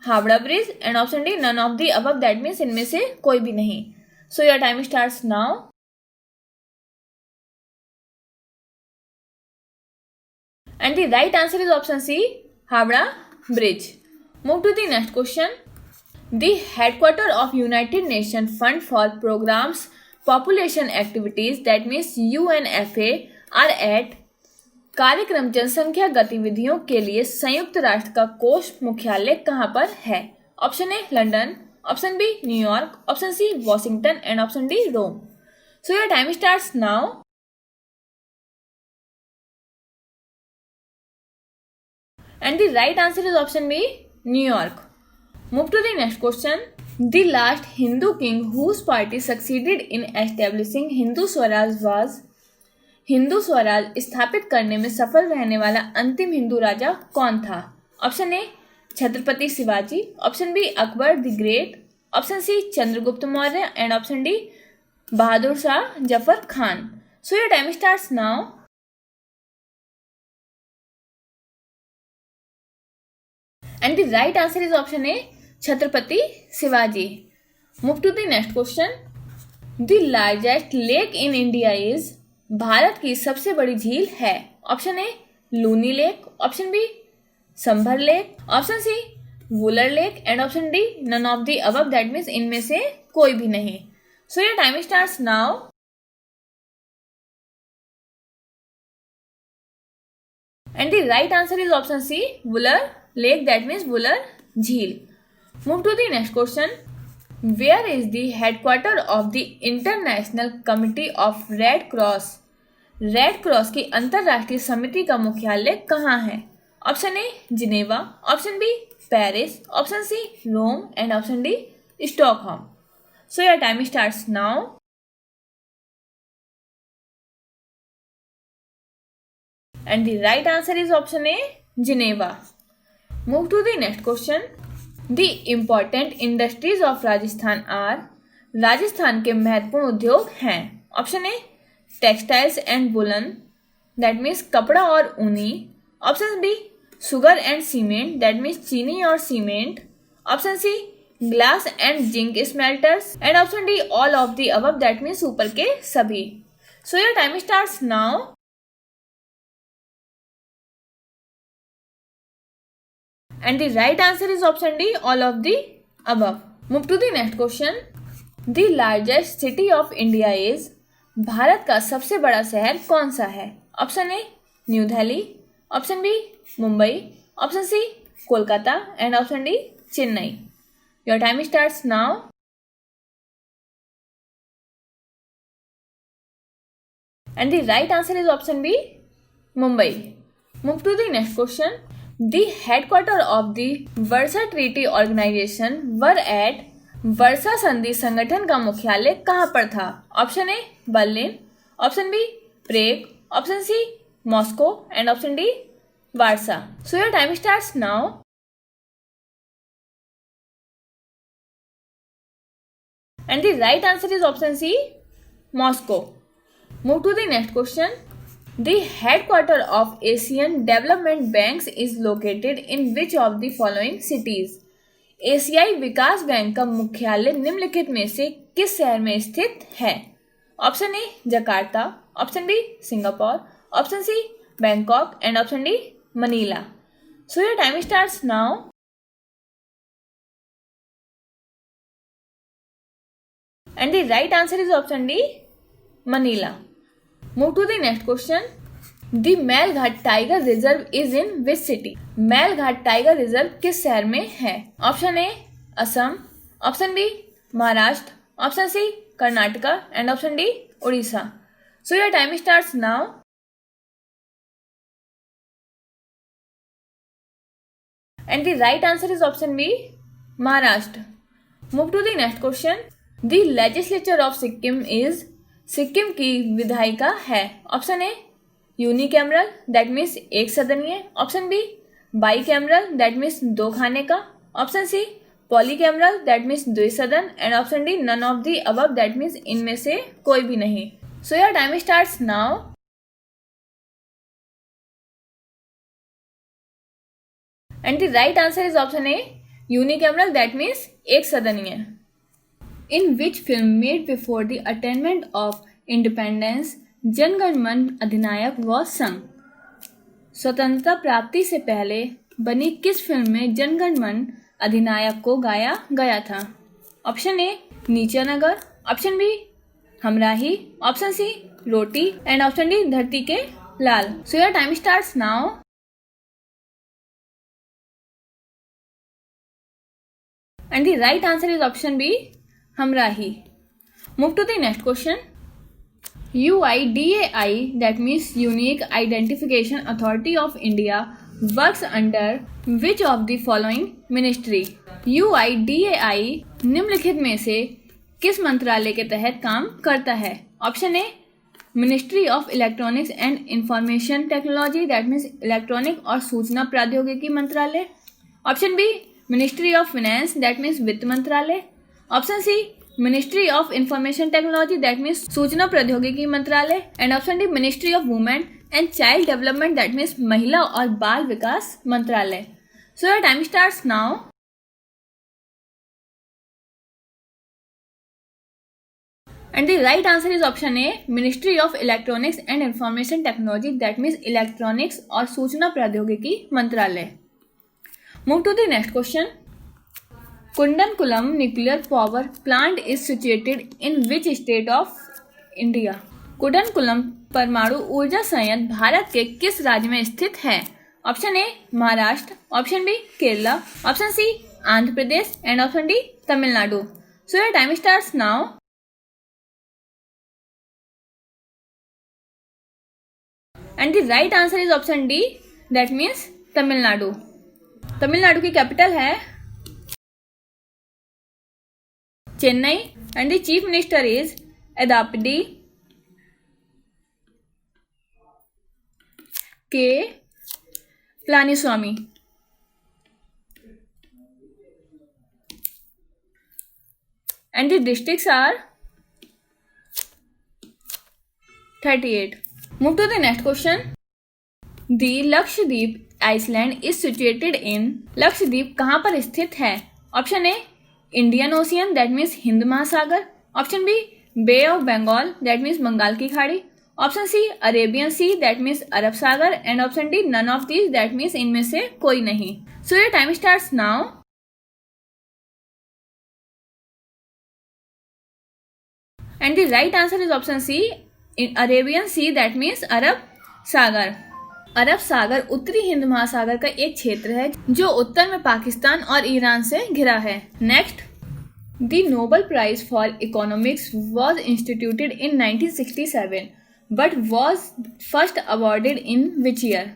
Howrah Bridge and option D none of the above. That means इनमें से कोई भी नहीं. So your time starts now. And the right answer is option C, Howrah Bridge. Move to the next question. The headquarters of United Nations Fund for Programs Population Activities, that means UNFA, are at. कार्यक्रम जनसंख्या गतिविधियों के लिए संयुक्त राष्ट्र का कोष मुख्यालय कहाँ पर है? Option A London, option B New York, option C Washington and option D Rome. So your time starts now. And the right answer is option B, New York. Move to the next question. The last Hindu king whose party succeeded in establishing Hindu Swaraj was. Hindu Swaraj स्थापित करने में सफल रहने वाला अंतिम हिंदू राजा कौन था? Option A Chhatrapati Shivaji, option B Akbar the Great, option C Chandragupta Maurya and option D Bahadur Shah Zafar Khan. So your time starts now. And the right answer is option A, Chhatrapati Shivaji. Move to the next question. The largest lake in India is. Bharat की सबसे बड़ी झील है. Option A Luni lake, option B Sambhar lake, option C Wular lake and option D none of the above. That means इनमें से कोई भी नहीं. So your time starts now. And the right answer is option C, Wooler Lake, that means Wooler झील. Move to the next question. Where is the headquarter of the International Committee of Red Cross? Red Cross की अंतरराष्ट्रीय समिति का मुख्यालय कहाँ है? Option A Geneva, option B Paris, option C Rome and option D Stockholm. So your time starts now. And the right answer is option A, Geneva. Move to the next question. The important industries of Rajasthan are. Rajasthan के महत्वपूर्ण उद्योग हैं. Option A textiles and woollen, that means कपड़ा और ऊनी, option B sugar and cement, that means चीनी और cement, option C glass and zinc smelters and option D all of the above. That means ऊपर के सभी. So your time starts now. And the right answer is option D, all of the above. Move to the next question. The largest city of India is. भारत का सबसे बड़ा शहर कौन सा है? Option A New Delhi, option B Mumbai, option C Kolkata and option D Chennai. Your time starts now. And the right answer is option B, Mumbai. Move to the next question. The headquarters of the Warsaw treaty organization were at. Warsaw संधि संगठन का मुख्यालय कहाँ पर था? Option A Berlin, option B Prague, option C Moscow and option D Warsaw. So your time starts now. And the right answer is option C Moscow. Move to the next question. The headquarters of Asian Development Banks is located in which of the following cities? एशियाई विकास bank का मुख्यालय निम्नलिखित में से किस शहर में स्थित है? Option A Jakarta, option B Singapore, option C Bangkok and option D Manila. So your time starts now. And the right answer is option D Manila. Move to the next question. The Melghat tiger reserve is in which city? Melghat tiger reserve किस शहर में है? Option A Assam, option B Maharashtra, option C Karnataka and option D Orissa. So your time starts now. And the right answer is option B, Maharashtra. Move to the next question. The legislature of Sikkim is, Sikkim की विधायिका है. Option A unicameral, that means एक सदनीय. Option B bicameral, that means दो खाने का. Option C polycameral, that means द्विसदन. And option D none of the above, that means इनमें से कोई भी नहीं. So your time starts now. And the right answer is option A, unicameral, that means एक सदनीय. In which film made before the attainment of independence Jana Gana मन अधिनायक was sung? स्वतंत्रता प्राप्ति से पहले बनी किस फिल्म में जन गण मन अधिनायक को गाया गया था? Option A Neecha Nagar, option B Humrahi, option C Roti and option D Dharti Ke Lal. So your time starts now. And the right answer is option B, Hamrahi. Move to the next question. UIDAI, that means Unique Identification Authority of India, works under which of the following ministry? UIDAI निम्नलिखित में से किस मंत्रालय के तहत काम करता है? Option A ministry of Electronics and Information Technology, that means electronic और सूचना प्रौद्योगिकी मंत्रालय. Option B Ministry of Finance, that means वित्त मंत्रालय. Option C Ministry of Information Technology, that means सूचना प्रौद्योगिकी मंत्रालय. And option D Ministry of Women and Child Development, that means महिला और बाल विकास मंत्रालय. So your time starts now. And the right answer is option A ministry of Electronics and Information Technology, that means electronics और सूचना प्रौद्योगिकी मंत्रालय. Move to the next question. Kudankulam nuclear power plant is situated in which state of India? Kudankulam परमाणु ऊर्जा संयंत्र भारत के किस राज्य में स्थित है? Option A Maharashtra, option B Kerala, option C Andhra Pradesh and option D Tamil Nadu. So your time starts now. And the right answer is option D, that means Tamil Nadu. Tamil Nadu की कैपिटल है Chennai and the chief minister is Edappadi K Palaniswami. And the districts are 38. Move to the next question. The Lakshadweep island is situated in. Lakshadweep कहाँ पर स्थित है? Option A Indian ocean, that means हिंद महासागर. Option B bay of Bengal, that means Bengal की खाड़ी. Option C Arabian sea, that means अरब सागर. And option D none of these, that means इनमें से कोई नहीं. So your time starts now. And the right answer is option C Arabian sea, that means अरब सागर. अरब सागर उत्तरी हिंद महासागर का एक क्षेत्र है जो उत्तर में पाकिस्तान और ईरान से घिरा है. Next. The Nobel prize for economics was instituted in 1967 but was first awarded in which year?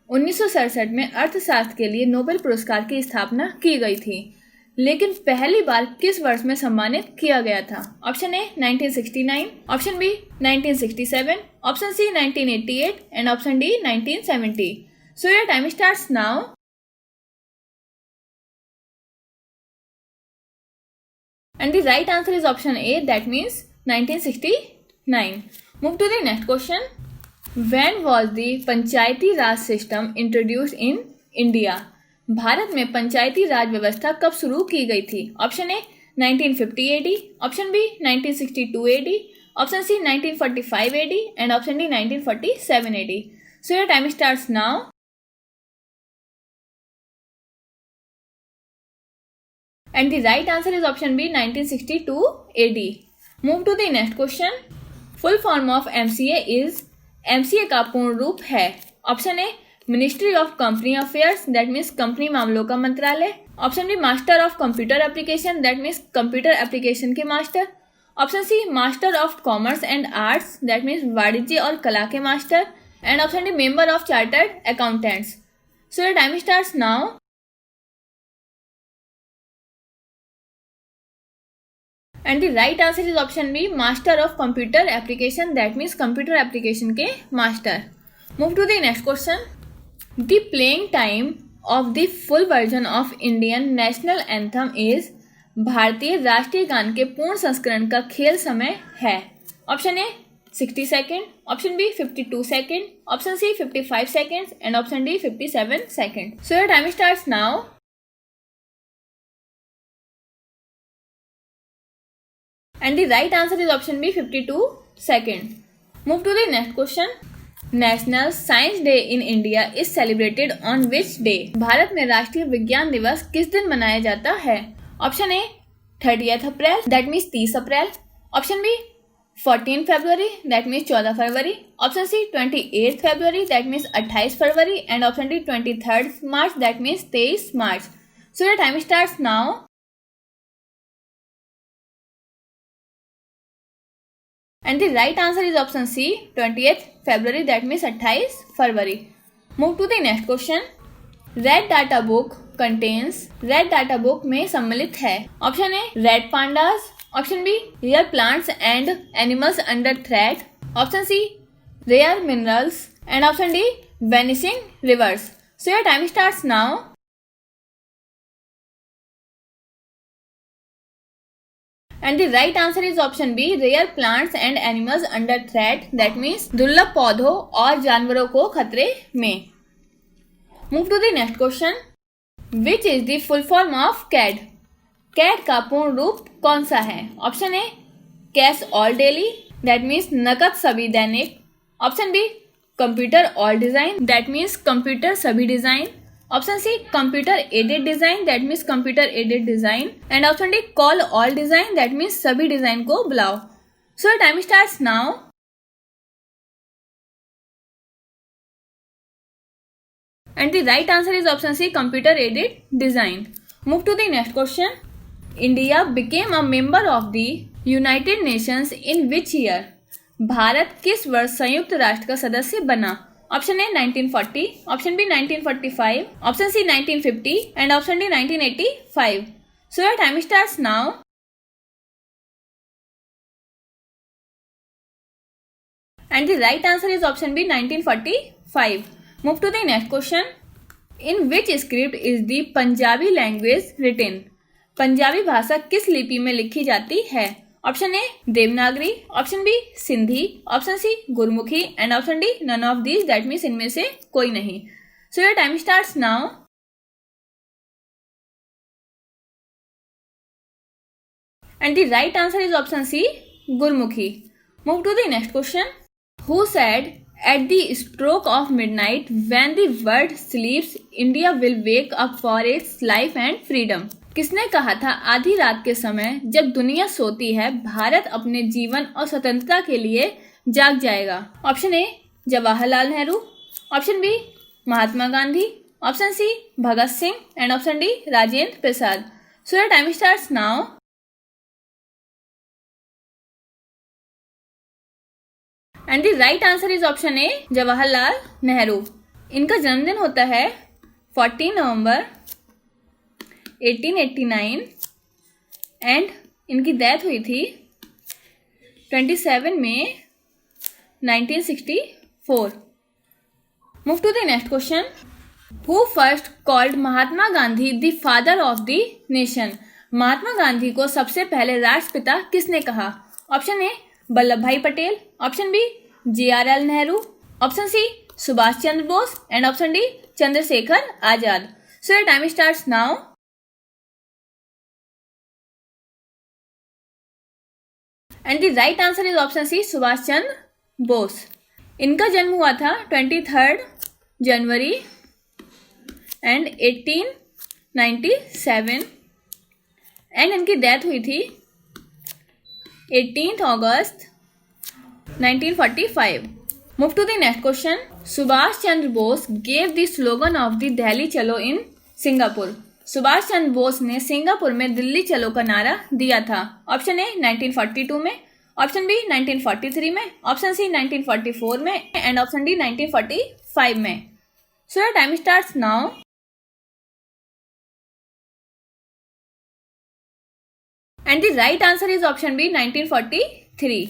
1967 में अर्थशास्त्र के लिए नोबेल पुरस्कार की स्थापना की गई थी, लेकिन पहली बार किस वर्ष में सम्मानित किया गया था? Option A 1969, option B 1967, option C 1988 and option D 1970. So your time starts now. And the right answer is option A, that means 1969. Move to the next question. When was the Panchayati Raj system introduced in India? भारत में पंचायती राज व्यवस्था कब शुरू की गई थी? Option A 1950 AD, option B 1962 AD, option C 1945 AD and option D 1947 AD. So your time starts now. And the right answer is option B 1962 AD. Move to the next question. Full form of MCA is MCA का पूर्ण रूप है? Option A ministry of company affairs, that means company मामलों का मंत्रालय। Option B master of computer application, that means computer application के master. Option C master of commerce and arts, that means वाणिज्य और कला के master. And option D member of chartered accountants. So your time starts now. And the right answer is option B master of computer application, that means computer application के master. Move to the next question. The playing time of the full version of Indian national anthem is, भारतीय राष्ट्रीय गान के पूर्ण संस्करण का खेल समय है? Option A 60 second, option B 52 second, option C 55 seconds and option D 57 second. So your time starts now. And the right answer is option B 52 seconds. Move to the next question. National Science Day in India is celebrated on which day? भारत में राष्ट्रीय विज्ञान दिवस किस दिन मनाया जाता है? Option A 30 April, that means 30 अप्रैल। Option B 14 February, that means 14 फरवरी। Option C 28 February, that means 28 फरवरी। And option D 23 March, that means 23 मार्च। So your time starts now. And the right answer is option C 20th February, that means 28 February. Move to the next question. Red Data Book contains, Red Data Book में सम्मिलित है? Option A red pandas, option B rare plants and animals under threat, option C rare minerals and option D vanishing rivers. So your time starts now. And the right answer is option B rare plants and animals under threat, that means दुर्लभ पौधों और जानवरों को खतरे में। Move to the next question. Which is the full form of CAD? CAD का पूर्ण रूप कौन सा है? Option A cash all daily, that means नकद सभी दैनिक। Option B computer all design, that means computer सभी design. Option C computer aided design, that means computer aided design. And option D call all design, that means सभी design को बुलाओ। So time starts now. And the right answer is option C computer aided design. Move to the next question. India became a member of the United Nations in which year? भारत किस वर्ष संयुक्त राष्ट्र का सदस्य बना? Option A 1940, option B 1945, option C 1950 and option D 1985। So your time starts now. And the right answer is option B 1945। Move to the next question. In which script is the Punjabi language written? Punjabi भाषा किस लिपि में लिखी जाती है? Option A Devanagari, option B Sindhi, option C Gurmukhi and option D none of these, that means इनमें से कोई नहीं। So your time starts now. And the right answer is option C Gurmukhi. Move to the next question. Who said at the stroke of midnight when the world sleeps India will wake up for its life and freedom? किसने कहा था आधी रात के समय जब दुनिया सोती है भारत अपने जीवन और स्वतंत्रता के लिए जाग जाएगा? Option A Jawaharlal Nehru, option B Mahatma Gandhi, option C Bhagat Singh and option D Rajendra Prasad. So your time starts now. And the right answer is option A Jawaharlal Nehru. इनका जन्मदिन होता है 14 नवंबर 1889 एंड इनकी डेथ हुई थी 27 मई 1964। Move to the next question. Who first called Mahatma Gandhi the father of the nation? Mahatma Gandhi को सबसे पहले राष्ट्रपिता किसने कहा? Option A Vallabh Bhai Patel, option B JRL Nehru, option C Subhash Chandra Bose and option D Chandrashekhar Azad. So your time starts now. And the right answer is option C Subhash Chandra Bose. इनका जन्म हुआ था 23 जनवरी एंड 1897 एंड इनकी डेथ हुई थी 18 अगस्त 1945। Move to the next question. Subhash Chandra Bose gave the slogan of the Delhi Chalo in Singapore. Subhash Chandra Bose ने Singapore में दिल्ली चलो का नारा दिया था. ऑप्शन ए 1942 में, ऑप्शन बी 1943 में, ऑप्शन सी 1944 में एंड ऑप्शन डी 1945 में. सो your time starts now. And the right answer is option B 1943.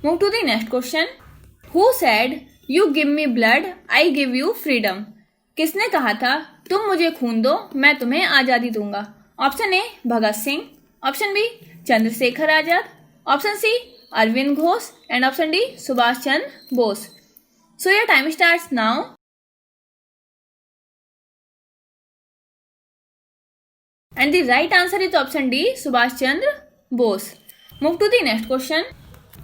Move to the next question. Who said you give me blood, I give you freedom? किसने कहा था तुम मुझे खून दो मैं तुम्हें आजादी दूंगा? Option A Bhagat Singh, option B Chandrashekhar Azad, option C Aurobindo Ghosh and option D Subhash Chandra Bose. So your time starts now. And the right answer is option D, Subhash Chandra Bose. Move to the next question.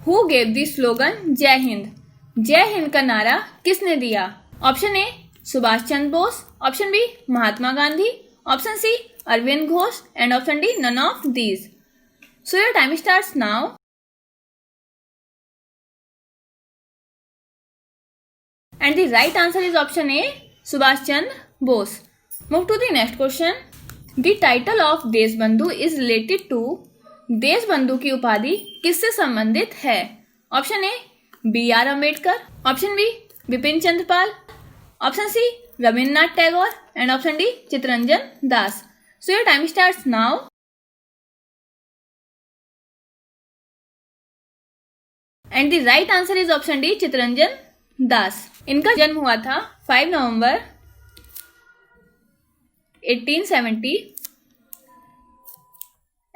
Who gave the slogan जय हिंद? जय हिंद का नारा किसने दिया? Option A Subhash Chandra Bose, option B Mahatma Gandhi, option C Aurobindo Ghosh and option D none of these. So your time starts now. And the right answer is option A, Subhash Chandra Bose. Move to the next question. The title of Deshbandhu is related to. Deshbandhu की उपाधि किससे संबंधित है? Option A B R Ambedkar, option B Bipin Chandra Pal, option C Rabindranath Tagore and option D Chittaranjan Das. So your time starts now. And the right answer is option D Chittaranjan Das. इनका जन्म हुआ था 5 नवंबर 1870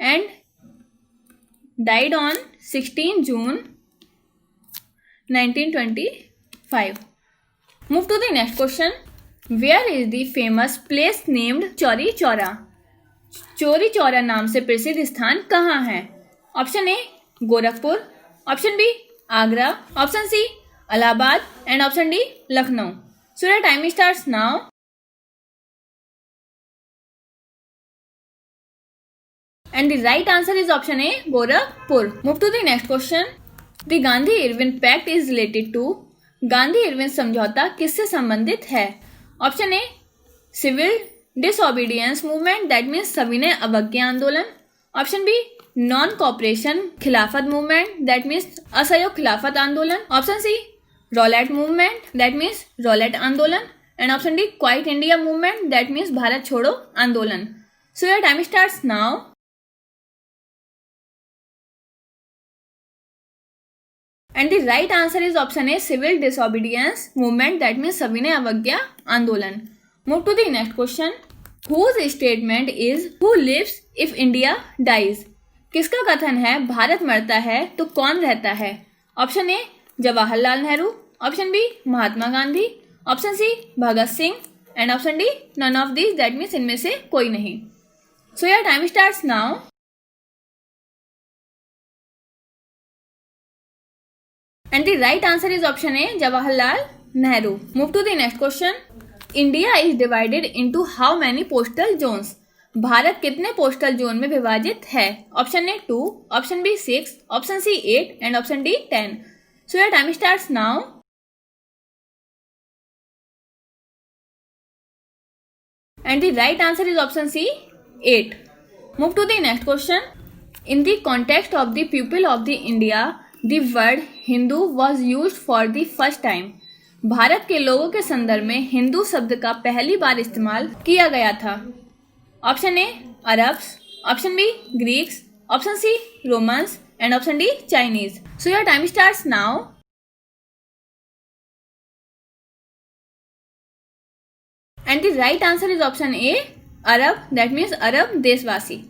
and died on 16 June 1925. Move to the next question. Where is the famous place named Chauri Chaura? Chauri Chaura नाम से प्रसिद्ध स्थान कहाँ है? Option A Gorakhpur, option B Agra, option C Allahabad and option D Lucknow. So your time starts now. And the right answer is option A, Gorakhpur. Move to the next question. The Gandhi-Irwin Pact is related to. Gandhi Irwin समझौता किससे संबंधित है? Option A civil disobedience movement that means सविनय अवज्ञा आंदोलन, option B non cooperation Khilafat movement that means असहयोग खिलाफत आंदोलन, option C Rowlatt movement that means Rowlatt आंदोलन and option D quit India movement that means Bharat छोड़ो आंदोलन. So your time starts now. And the right answer is option A, civil disobedience movement that means सविनय अवज्ञा आंदोलन. Move to the next question. Whose statement is who lives if India dies? किसका कथन है भारत मरता है तो कौन रहता है? Option A Jawaharlal Nehru, option B Mahatma Gandhi, option C Bhagat Singh and option D none of this that means इनमें से कोई नहीं. So your time starts now. And the right answer is option A, Jawaharlal Nehru. Move to the next question. India is divided into how many postal zones? Bharat कितने postal zone में विभाजित है? Option A 2, option B 6, option C 8 and option D 10. So your time starts now. And the right answer is option C, 8. Move to the next question. In the context of the people of the India, the word Hindu was use for the first time. Bharat के लोगों के संदर्भ में हिंदू शब्द का पहली बार इस्तेमाल किया गया था. Option A Arabs, option B Greeks, option C Romans and option D Chinese. So your time starts now. And the right answer is option A Arab that means अरब देशवासी.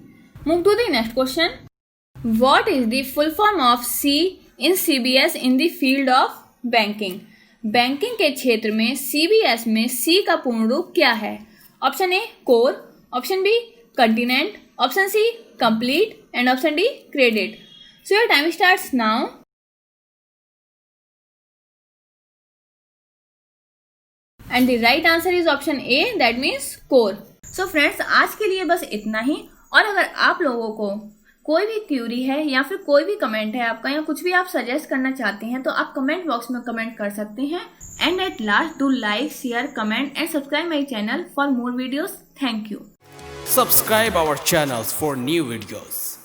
Move to the next question. What is the full form of C in CBS in the field of banking? Banking के क्षेत्र में CBS में C का पूर्ण रूप क्या है? Option A core, option B continent, option C complete and option D credit. So your time starts now. And the right answer is option A that means core. So friends आज के लिए बस इतना ही. और अगर आप लोगों को कोई भी क्यूरी है या फिर कोई भी कमेंट है आपका या कुछ भी आप सजेस्ट करना चाहते हैं तो आप कमेंट बॉक्स में कमेंट कर सकते हैं। And at last do like, share, comment and subscribe my channel for more videos. Thank you. Subscribe our channels for new videos.